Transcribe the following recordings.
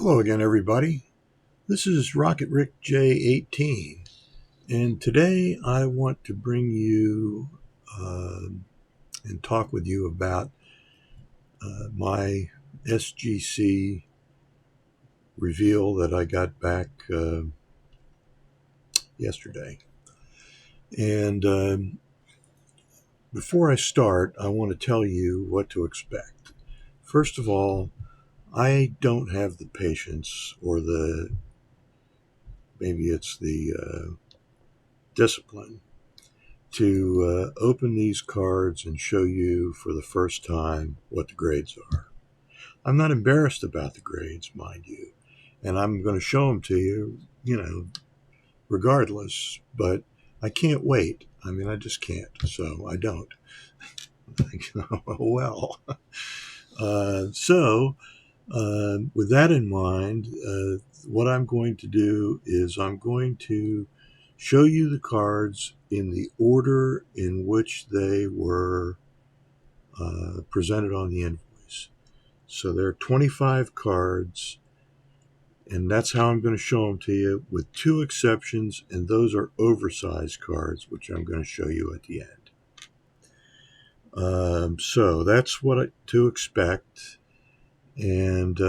Hello again, everybody. This is Rocket Rick J18, and today I want to bring you and talk with you about my SGC reveal that I got back yesterday. And before I start, I want to tell you what to expect. First of all, I don't have the patience or maybe it's the discipline to open these cards and show you for the first time what the grades are. I'm not embarrassed about the grades, mind you, and I'm going to show them to you, regardless, but I can't wait. I mean, I just can't, so I don't. Well, with that in mind, what I'm going to do is I'm going to show you the cards in the order in which they were presented on the invoice. So there are 25 cards, and that's how I'm going to show them to you, with two exceptions, and those are oversized cards, which I'm going to show you at the end. So that's what to expect, and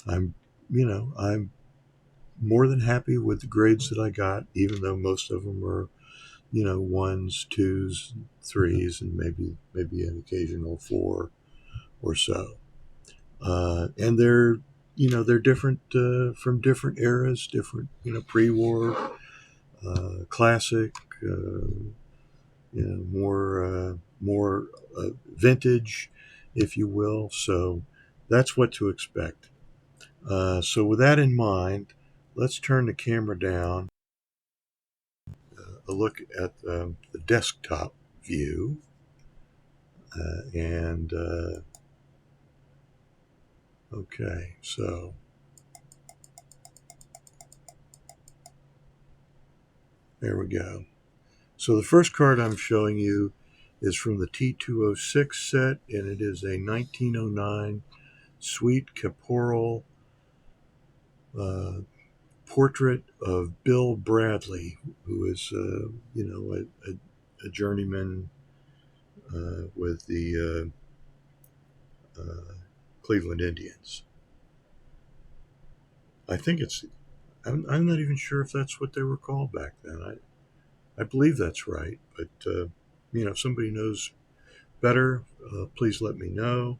I'm more than happy with the grades that I got, even though most of them are, ones, twos, threes, and maybe an occasional four or so. And they're different from different eras, different, pre-war, classic, more vintage, if you will. So that's what to expect. So with that in mind, let's turn the camera down, a look at the desktop view, okay, so there we go. So the first card I'm showing you is from the T206 set, and it is a 1909 Sweet Caporal portrait of Bill Bradley, who is, a journeyman with the Cleveland Indians. I think I'm not even sure if that's what they were called back then. I believe that's right, but if somebody knows better, please let me know,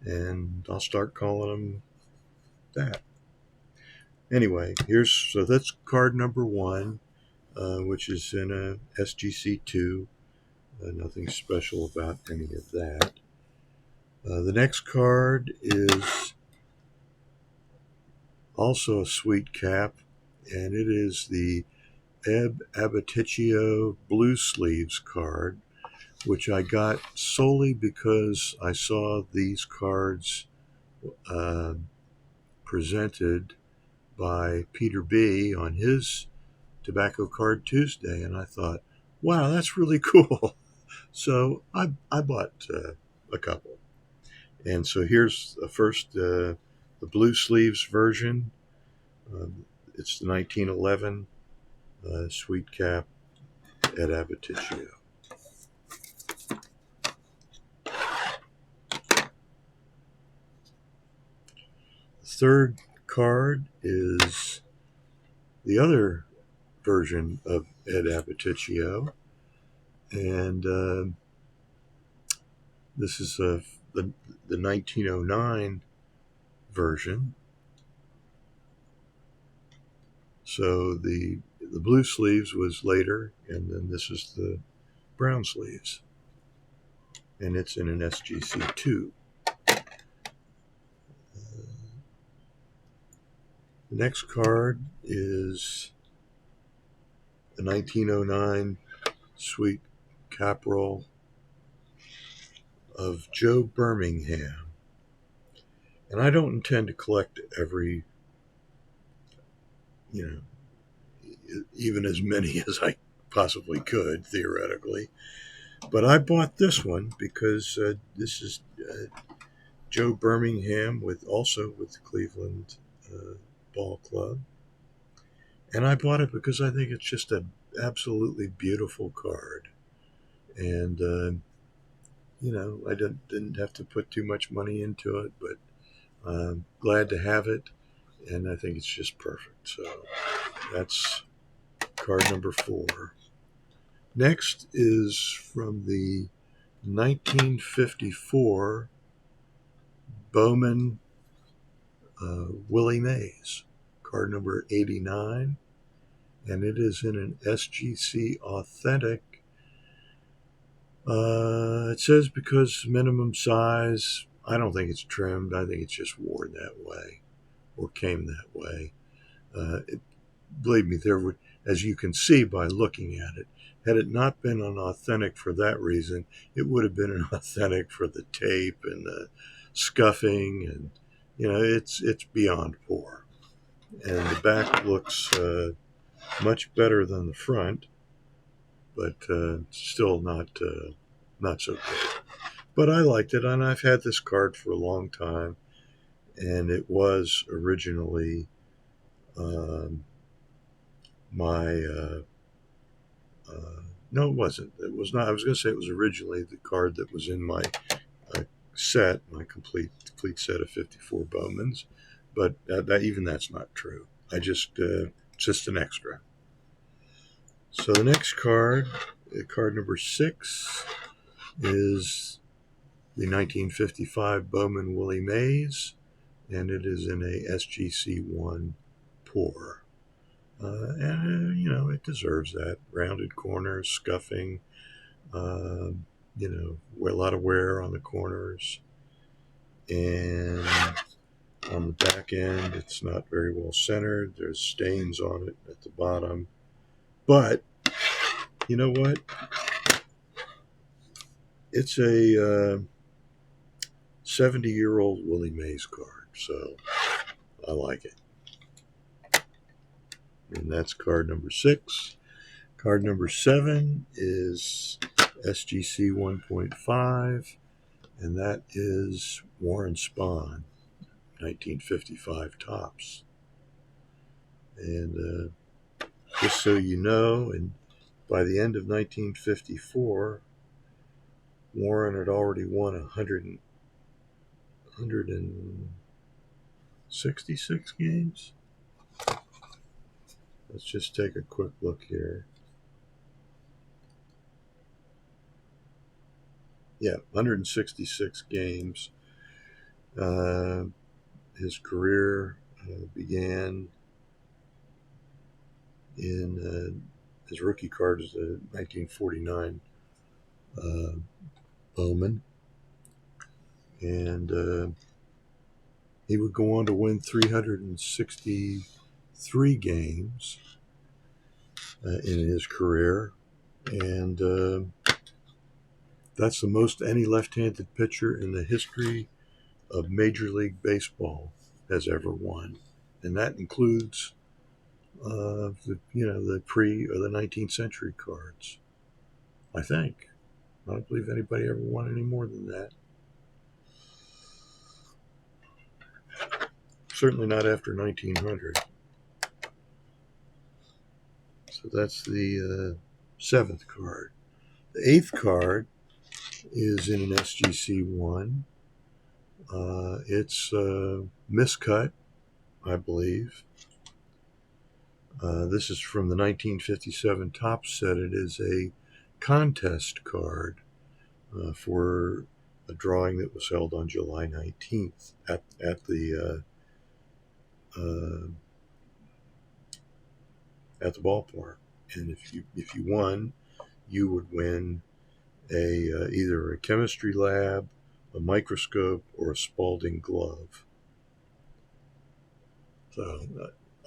and I'll start calling them that. Anyway, so that's card number one, which is in a SGC 2. Nothing special about any of that. The next card is also a sweet cap, and it is the Abatticchio blue sleeves card, which I got solely because I saw these cards presented by Peter B. on his Tobacco Card Tuesday, and I thought, wow, that's really cool. So I bought a couple. And so here's the first, the blue sleeves version. It's the 1911 sweet cap at Abatticchio. The third card is the other version of Ed Abatticchio, and this is the 1909 version. So the blue sleeves was later, and then this is the brown sleeves, and it's in an SGC 2. The next card is the 1909 Sweet Caporal of Joe Birmingham. And I don't intend to collect every, even as many as I possibly could, theoretically. But I bought this one because this is Joe Birmingham also with the Cleveland Ball Club. And I bought it because I think it's just an absolutely beautiful card. And, I didn't have to put too much money into it, but I'm glad to have it. And I think it's just perfect. So that's card number 4. Next is from the 1954 Bowman Willie Mays, card number 89, and it is in an SGC Authentic. It says because minimum size, I don't think it's trimmed. I think it's just worn that way or came that way. Believe me, there would, as you can see by looking at it, had it not been an authentic for that reason, it would have been an authentic for the tape and the scuffing, and it's beyond poor. And the back looks much better than the front, but still not so good. But I liked it, and I've had this card for a long time, and it was originally no, it wasn't. It was not. I was going to say it was originally the card that was in my set, my complete set of 54 Bowmans, but that's not true. I just an extra. So the next card number 6, is the 1955 Bowman Willie Mays, and it is in a SGC1 pour. And it deserves that. Rounded corners, scuffing, a lot of wear on the corners, and on the back end, it's not very well centered. There's stains on it at the bottom, but you know what? It's a 70-year-old Willie Mays card, so I like it. And that's card number 6. Card number 7 is SGC 1.5, and that is Warren Spahn, 1955 Topps. And just so you know, and by the end of 1954, Warren had already won 166 games. Let's just take a quick look here. Yeah, 166 games. His career began in his rookie card is a 1949 Bowman. And he would go on to win 363 games in his career. And that's the most any left-handed pitcher in the history of Major League Baseball has ever won. And that includes the pre or the 19th century cards, I think. I don't believe anybody ever won any more than that. Certainly not after 1900. So that's the 7th card. The 8th card is in an SGC1. It's miscut, I believe. This is from the 1957 Topps set. It is a contest card for a drawing that was held on July 19th at the ballpark. And if you won, you would win either a chemistry lab, a microscope, or a Spalding glove. So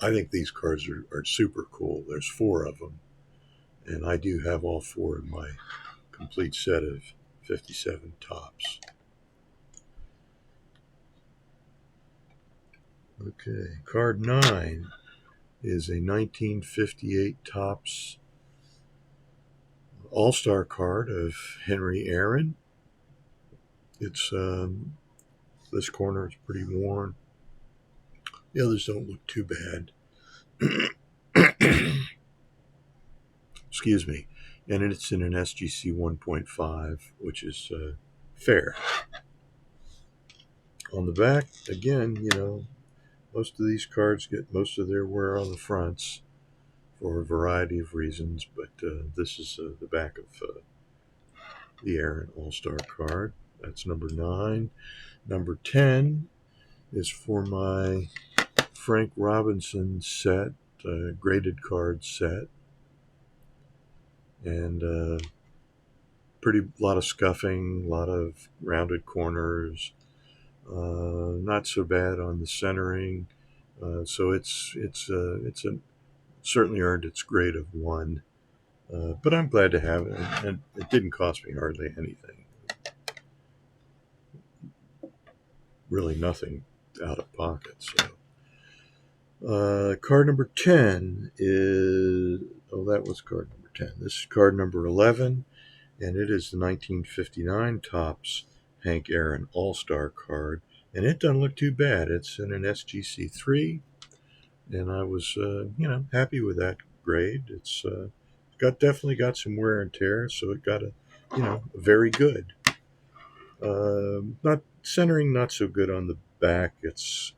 I think these cards are super cool. There's 4 of them, and I do have all 4 in my complete set of 57 Topps. Okay, card 9 is a 1958 Topps All-Star card of Henry Aaron. It's This corner is pretty worn. The others don't look too bad. Excuse me. And it's in an SGC 1.5, which is fair. On the back, again, most of these cards get most of their wear on the fronts for a variety of reasons, but this is the back of the Aaron All-Star card. That's number 9. Number 10 is for my Frank Robinson set, graded card set. And pretty lot of scuffing, a lot of rounded corners. Not so bad on the centering. So it's certainly earned its grade of 1. But I'm glad to have it, and it didn't cost me hardly anything. Really nothing out of pocket. So, card number 10 is, that was card number 10. This is card number 11, and it is the 1959 Topps Hank Aaron All-Star card, and it doesn't look too bad. It's in an SGC 3, and I was, happy with that grade. It's definitely got some wear and tear, so it got a very good. Not centering, not so good on the back. It's,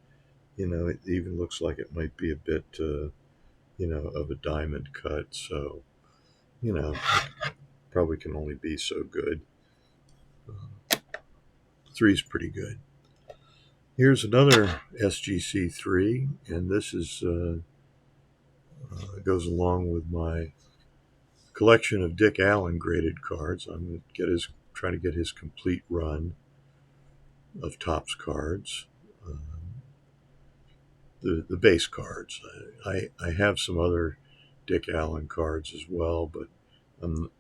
it even looks like it might be a bit, of a diamond cut. So, probably can only be so good. 3 is pretty good. Here's another SGC 3, and this is goes along with my collection of Dick Allen graded cards. I'm going to try to get his complete run of Topps cards. The base cards. I have some other Dick Allen cards as well, but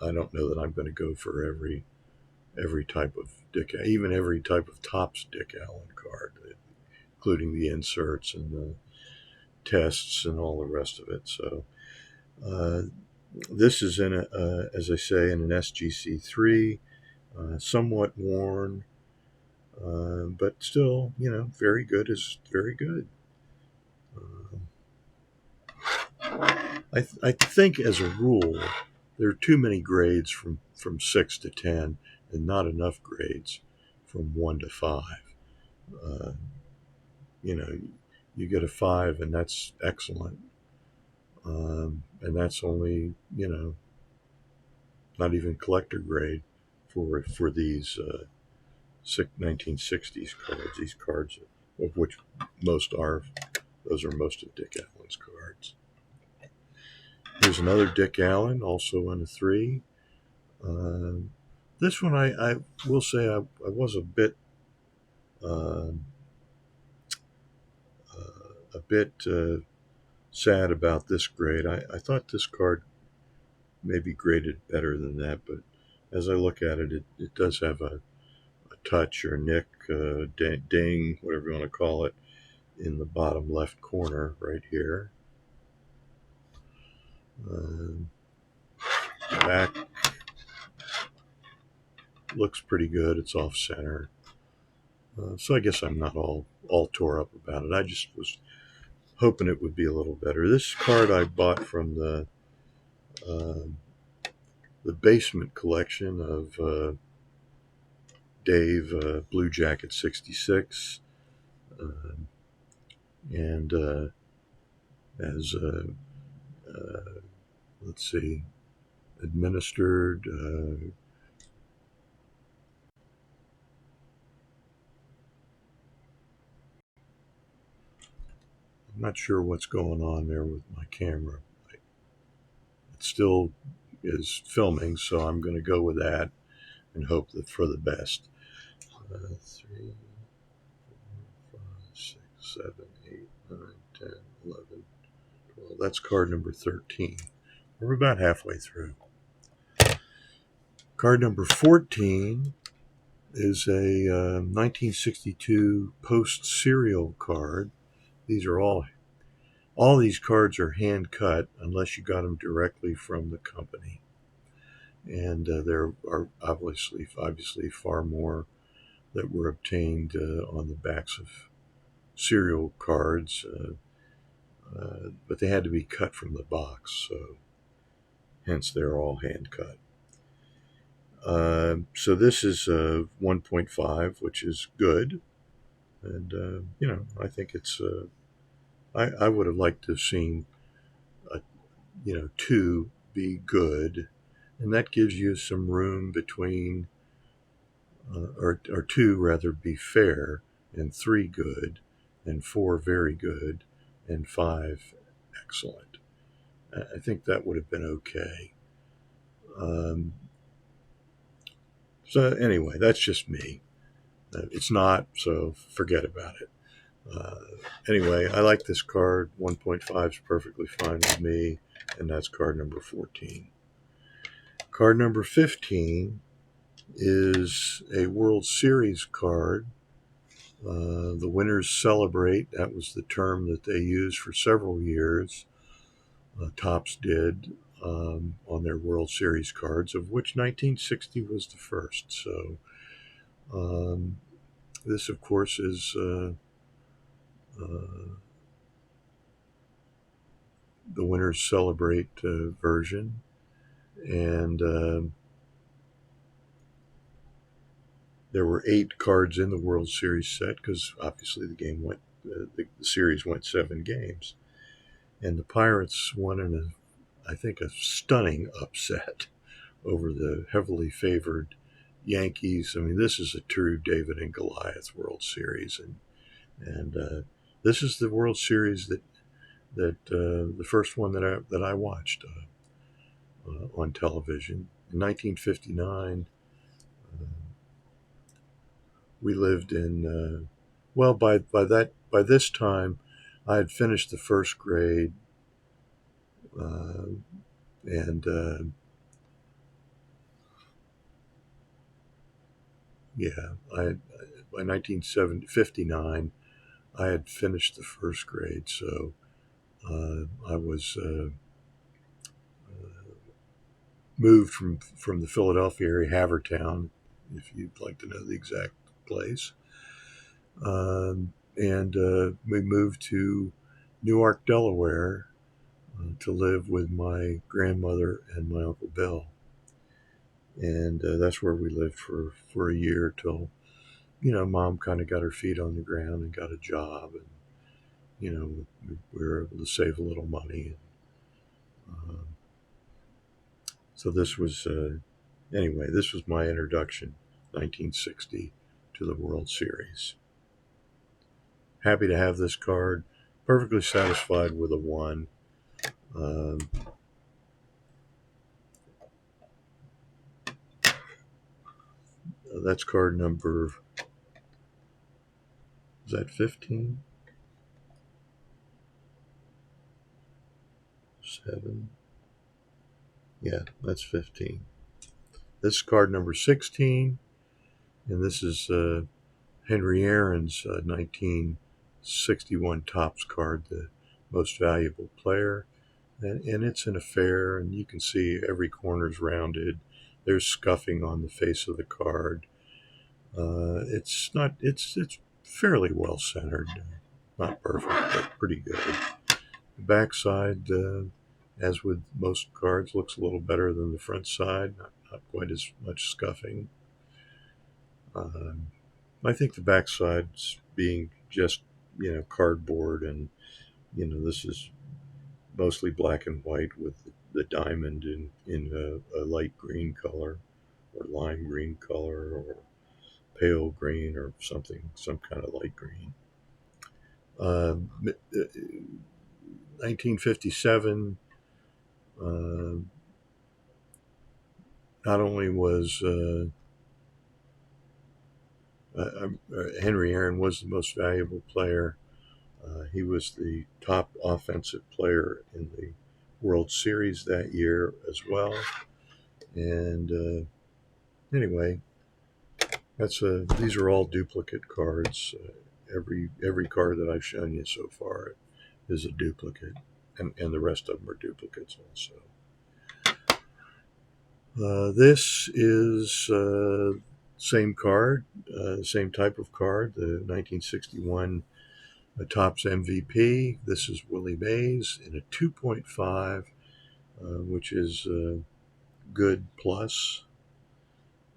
I don't know that I'm going to go for every type of even every type of Topps Dick Allen card, including the inserts and the tests and all the rest of it. So this is in as I say, in an SGC 3, somewhat worn, but still, very good is very good. I think as a rule, there are too many grades from 6 to 10 and not enough grades from 1 to 5. You get a 5 and that's excellent. And that's only, not even collector grade for these 1960s cards. These cards, of which most are, those are most of Dick Allen's cards. Here's another Dick Allen, also in a 3. This one, I will say, I was a bit sad about this grade. I thought this card may be graded better than that, but as I look at it, it does have a touch or nick, ding, whatever you want to call it, in the bottom left corner right here. Back looks pretty good. It's off center. So I guess I'm not all tore up about it. I just was hoping it would be a little better. This card I bought from the basement collection of Dave Blue Jacket 66, and as let's see, administered. I'm not sure what's going on there with my camera. It still is filming, so I'm going to go with that and hope that for the best. 3, 4, 5, 6, 7, 8, 9, 10, 11, 12. That's card number 13. We're about halfway through. Card number 14 is a 1962 post serial card. These are all these cards are hand cut unless you got them directly from the company, and there are obviously far more that were obtained on the backs of serial cards, but they had to be cut from the box, so hence they're all hand cut. So this is 1.5, which is good, and I think it's. I would have liked to have seen, 2 be good, and that gives you some room between, or 2 rather, be fair, and 3 good, and 4 very good, and 5 excellent. I think that would have been okay. So anyway, that's just me. It's not, so forget about it. Anyway, I like this card. 1.5 is perfectly fine with me, and that's card number 14. Card number 15 is a World Series card. The winners celebrate. That was the term that they used for several years. Topps did on their World Series cards, of which 1960 was the first. So this, of course, is the winners celebrate version, and there were 8 cards in the World Series set because obviously the series went 7 games, and the Pirates won in I think a stunning upset over the heavily favored Yankees. I mean, this is a true David and Goliath World Series, and this is the World Series that the first one that I watched on television in 1959. We lived in by this time I had finished the first grade, and by 1959 I had finished the first grade, so I was moved from the Philadelphia area, Havertown, if you'd like to know the exact place. And we moved to Newark, Delaware, to live with my grandmother and my Uncle Bill. And that's where we lived for a year till, Mom kind of got her feet on the ground and got a job. And, we were able to save a little money. So this was, this was my introduction, 1960, to the World Series. Happy to have this card. Perfectly satisfied with a 1. That's card number, is that 15? 7? Yeah, that's 15. This is card number 16, and this is Henry Aaron's 1961 Topps card, the most valuable player. And it's an affair, and you can see every corner's rounded. There's scuffing on the face of the card. It's fairly well centered. Not perfect, but pretty good. The backside, as with most cards, looks a little better than the front side. Not quite as much scuffing. I think the backside's being just, cardboard, and, this is mostly black and white with the diamond in a light green color, or lime green color, or pale green, or some kind of light green. 1957, not only was Henry Aaron was the most valuable player, he was the top offensive player in the World Series that year as well. And anyway, these are all duplicate cards. Every card that I've shown you so far is a duplicate, and the rest of them are duplicates also. This is Same card, same type of card, the 1961 Topps MVP. This is Willie Mays in a 2.5, which is good plus.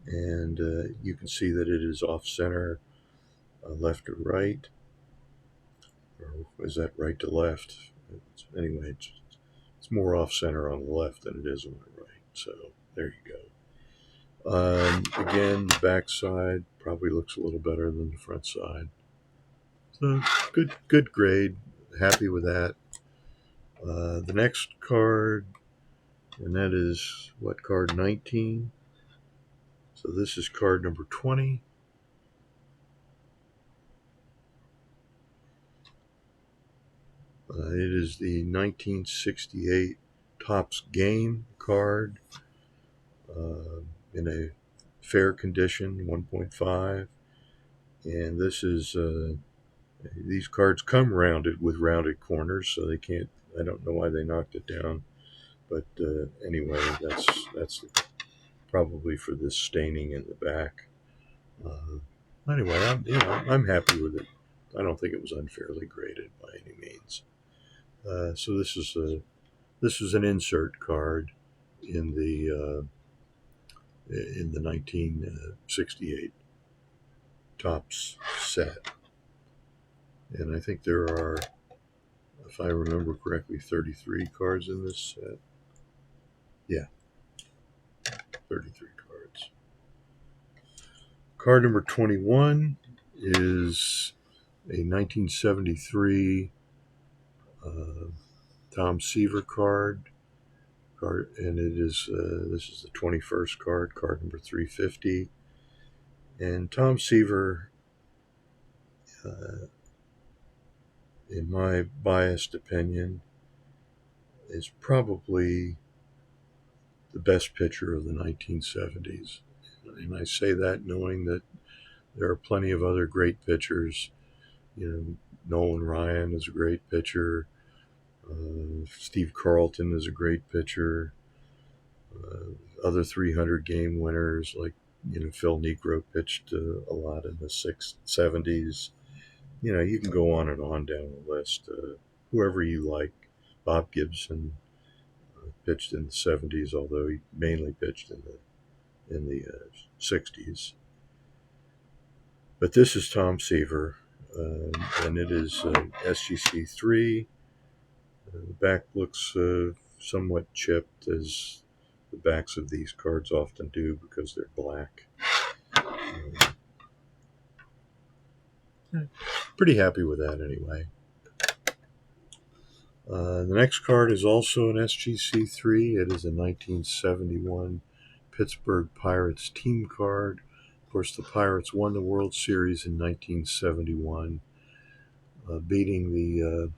And you can see that it is off center, left to right. Or is that right to left? Anyway, it's more off center on the left than it is on the right. So there you go. Again, the back side probably looks a little better than the front side. So good grade. Happy with that. The next card, and that is what, card 19. So this is card number 20. It is the 1968 Topps Game card in a fair condition, 1.5. And this is, these cards come rounded with rounded corners, so they can't, I don't know why they knocked it down. But anyway, that's probably for this staining in the back. Anyway, I'm happy with it. I don't think it was unfairly graded by any means. So this is an insert card in the 1968 Topps set, and I think there are, if I remember correctly, 33 cards in this set. Yeah, 33 cards. Card number 21 is a 1973 Tom Seaver card, and it is this is the 21st card number 350. And Tom Seaver, in my biased opinion, is probably the best pitcher of the 1970s. And I say that knowing that there are plenty of other great pitchers. You know, Nolan Ryan is a great pitcher. Steve Carlton is a great pitcher. Other 300 game winners like, Phil Niekro pitched a lot in the 70s. You can go on and on down the list. Whoever you like. Bob Gibson pitched in the 70s, although he mainly pitched in the 60s. But this is Tom Seaver, and it is SGC 3. The back looks somewhat chipped, as the backs of these cards often do because they're black. Pretty happy with that anyway. The next card is also an SGC 3. It is a 1971 Pittsburgh Pirates team card. Of course, the Pirates won the World Series in 1971, beating the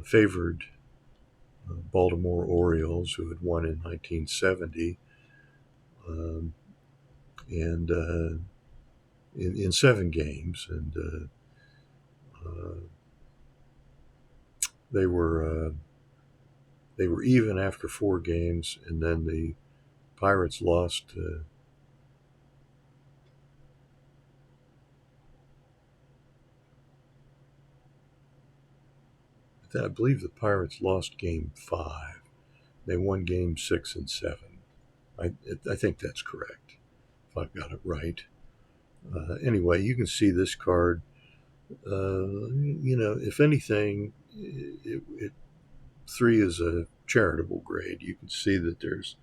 favored Baltimore Orioles, who had won in 1970, and in 7 games, and they were even after 4 games, and then the Pirates lost. I believe the Pirates lost Game 5. They won Game 6 and 7. I think that's correct, if I've got it right. Anyway, you can see this card. If anything, 3 is a charitable grade. You can see that there's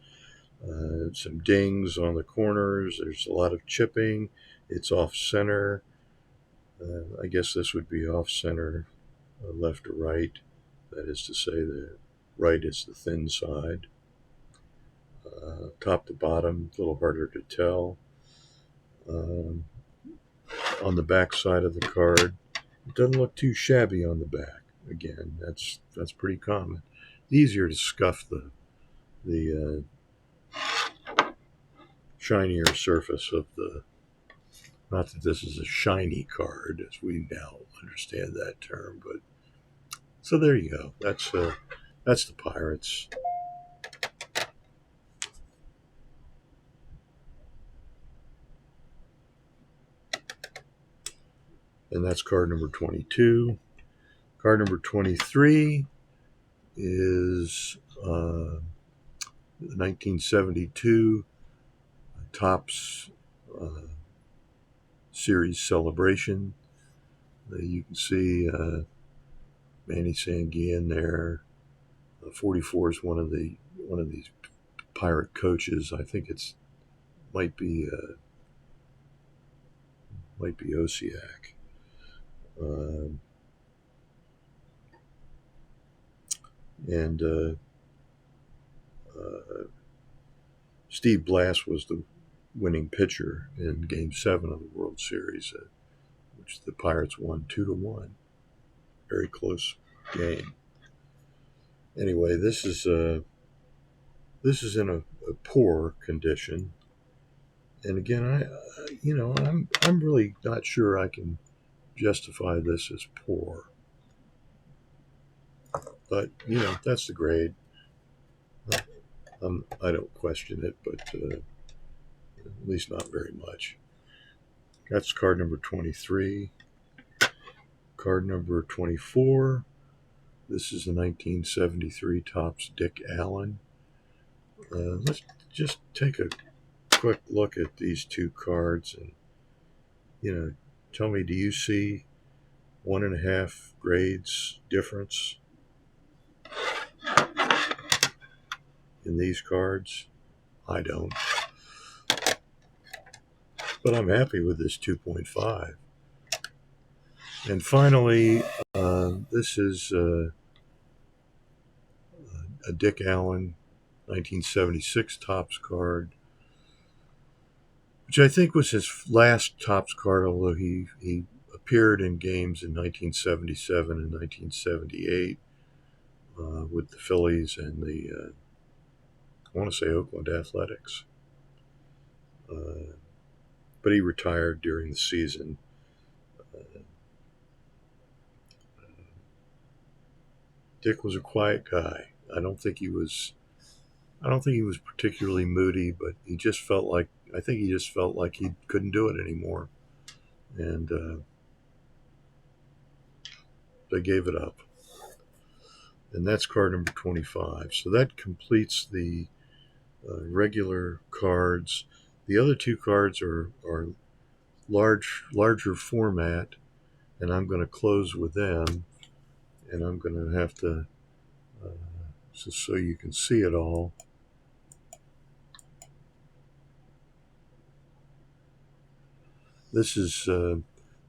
some dings on the corners. There's a lot of chipping. It's off center. I guess this would be off center, left to right. That is to say, the right is the thin side. Top to bottom, a little harder to tell. On the back side of the card, it doesn't look too shabby on the back. Again, that's pretty common. Easier to scuff the shinier surface of the. Not that this is a shiny card, as we now understand that term, but so there you go. That's the Pirates. and that's card number 22. Card number 23 is 1972 Topps Series Celebration. You can see Manny Sanguillen there. 44 is one of these Pirate coaches. I think it's might be Osiak. And Steve Blass was the winning pitcher in Game 7 of the World Series, which the Pirates won 2-1. Very close game. Anyway, this is in a poor condition, and again, I'm really not sure I can justify this as poor, but that's the grade. I don't question it, but at least not very much. That's card number 23. Card number 24. This is the 1973 Topps Dick Allen. Let's just take a quick look at these two cards and, tell me, do you see 1.5 grades difference in these cards? I don't. But I'm happy with this 2.5. And finally, this is a Dick Allen 1976 Topps card, which I think was his last Topps card, although he appeared in games in 1977 and 1978 with the Phillies and the, I want to say, Oakland Athletics. But he retired during the season. Dick was a quiet guy. I don't think he was particularly moody, but I think he just felt like he couldn't do it anymore, and they gave it up. And that's card number 25. So that completes the regular cards. The other two cards are larger format, and I'm going to close with them, and I'm going to have to, just so you can see it all. This is the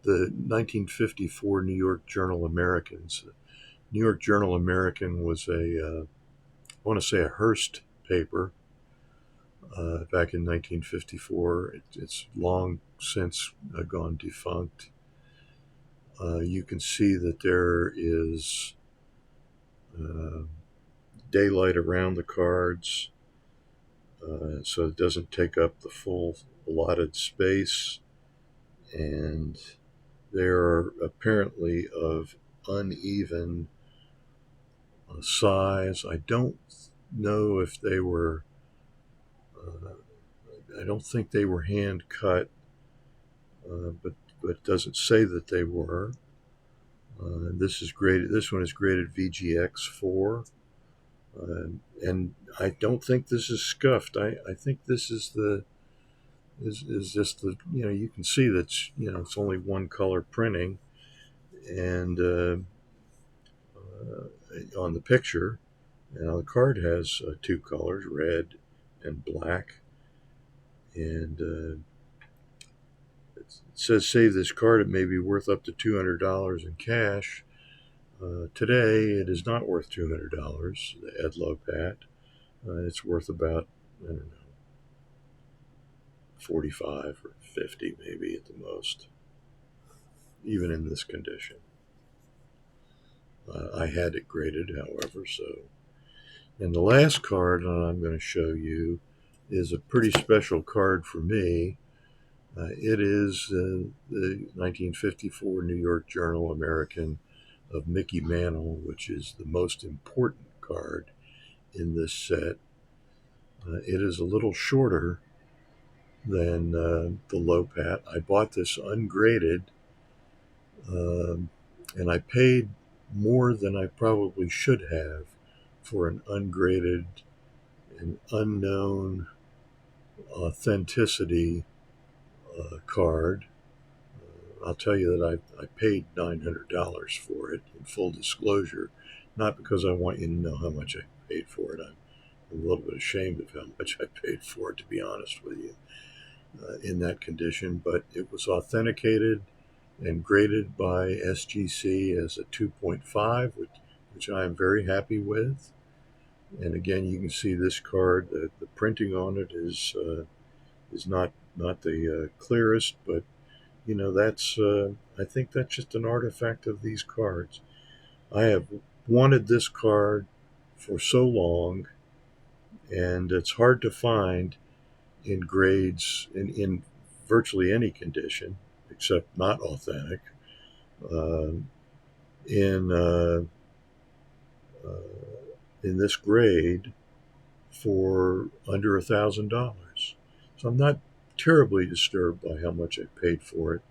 1954 New York Journal Americans. New York Journal American was I want to say a Hearst paper back in 1954. It's long since gone defunct. You can see that there is daylight around the cards, so it doesn't take up the full allotted space, and they are apparently of uneven size. I don't know if they were, I don't think they were hand cut, but it doesn't say that they were. This one is graded VGX4, and I don't think this is scuffed. I think this is just the, you can see that it's only one color printing, and on the picture. Now the card has two colors, red and black, and it says save this card. It may be worth up to $200 in cash. Today it is not worth $200. The Ed Lopat, it's worth about, I don't know, 45 or 50 maybe at the most, even in this condition. I had it graded, however, so. And the last card I'm going to show you is a pretty special card for me. It is the 1954 New York Journal American of Mickey Mantle, which is the most important card in this set. It is a little shorter than the Lopat. I bought this ungraded, And I paid more than I probably should have for an ungraded and unknown authenticity card. I'll tell you that I paid $900 for it in full disclosure, not because I want you to know how much I paid for it. I'm a little bit ashamed of how much I paid for it, to be honest with you, in that condition, but it was authenticated and graded by SGC as a 2.5, which I am very happy with. And again, you can see this card. The printing on it is not the clearest, but that's I think that's just an artifact of these cards. I have wanted this card for so long, and it's hard to find in grades in virtually any condition except not authentic. Uh, in uh, in this grade for under $1,000. So I'm not terribly disturbed by how much I paid for it,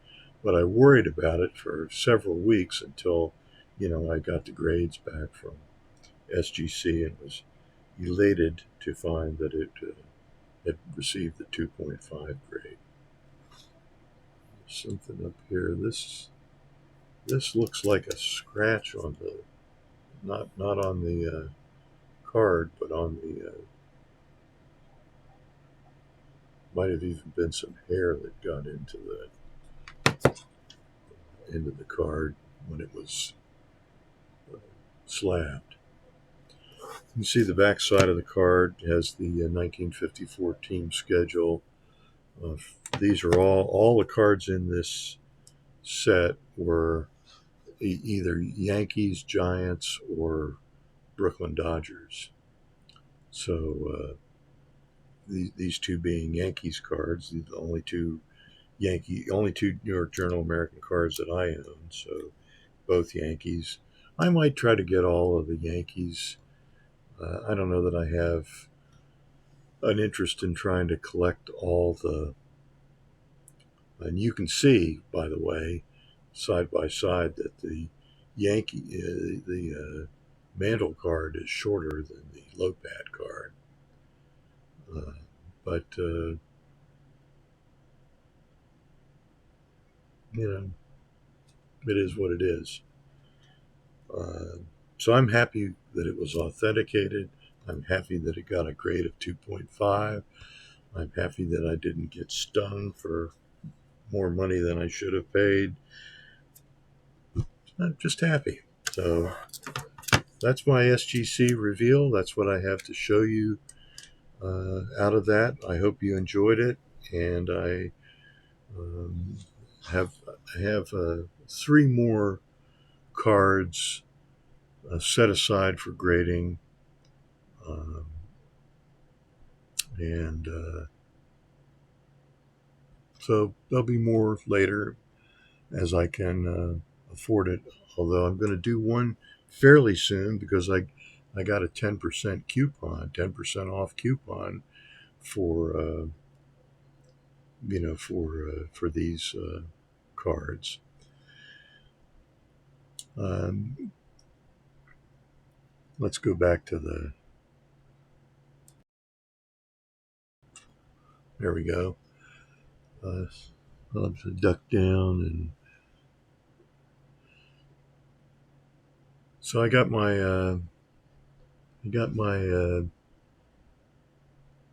but I worried about it for several weeks until, I got the grades back from SGC and was elated to find that it had received the 2.5 grade. Something up here. This looks like a scratch on the not on the card, but on the might have even been some hair that got into the card when it was slabbed. You can see the back side of the card has the 1954 team schedule. These are all the cards in this set were either Yankees, Giants, or Brooklyn Dodgers. So these two being Yankees cards, the only two New York Journal American cards that I own. So both Yankees. I might try to get all of the Yankees. I don't know that I have an interest in trying to collect all the. And you can see, by the way, side by side, that the Mantle card is shorter than the Lopad card. But it is what it is. So I'm happy that it was authenticated. I'm happy that it got a grade of 2.5. I'm happy that I didn't get stung for more money than I should have paid. I'm just happy. So that's my SGC reveal. That's what I have to show you out of that. I hope you enjoyed it, and I have 3 more cards set aside for grading, and so there'll be more later as I can afford it. Although I'm going to do one fairly soon because I got a 10% coupon, 10% off coupon for for these cards. Let's go back to there we go. I'll have to duck down, and so I got my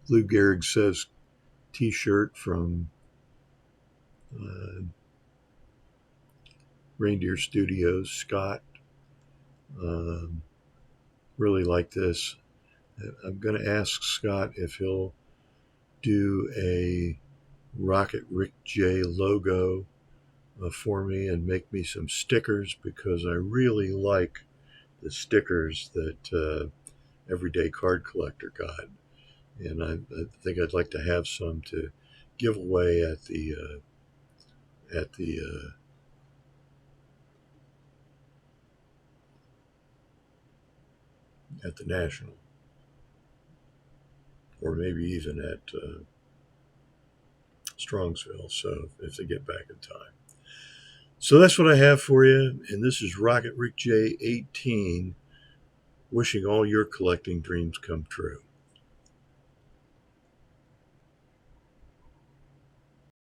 Lou Gehrig Says T-shirt from Reindeer Studios. Scott really like this. I'm going to ask Scott if he'll do a Rocket Rick J logo for me and make me some stickers, because I really like the stickers that Everyday Card Collector got, and I think I'd like to have some to give away at the National, or maybe even at Strongsville. So if they get back in time. So that's what I have for you. And this is Rocket Rick J 18, wishing all your collecting dreams come true.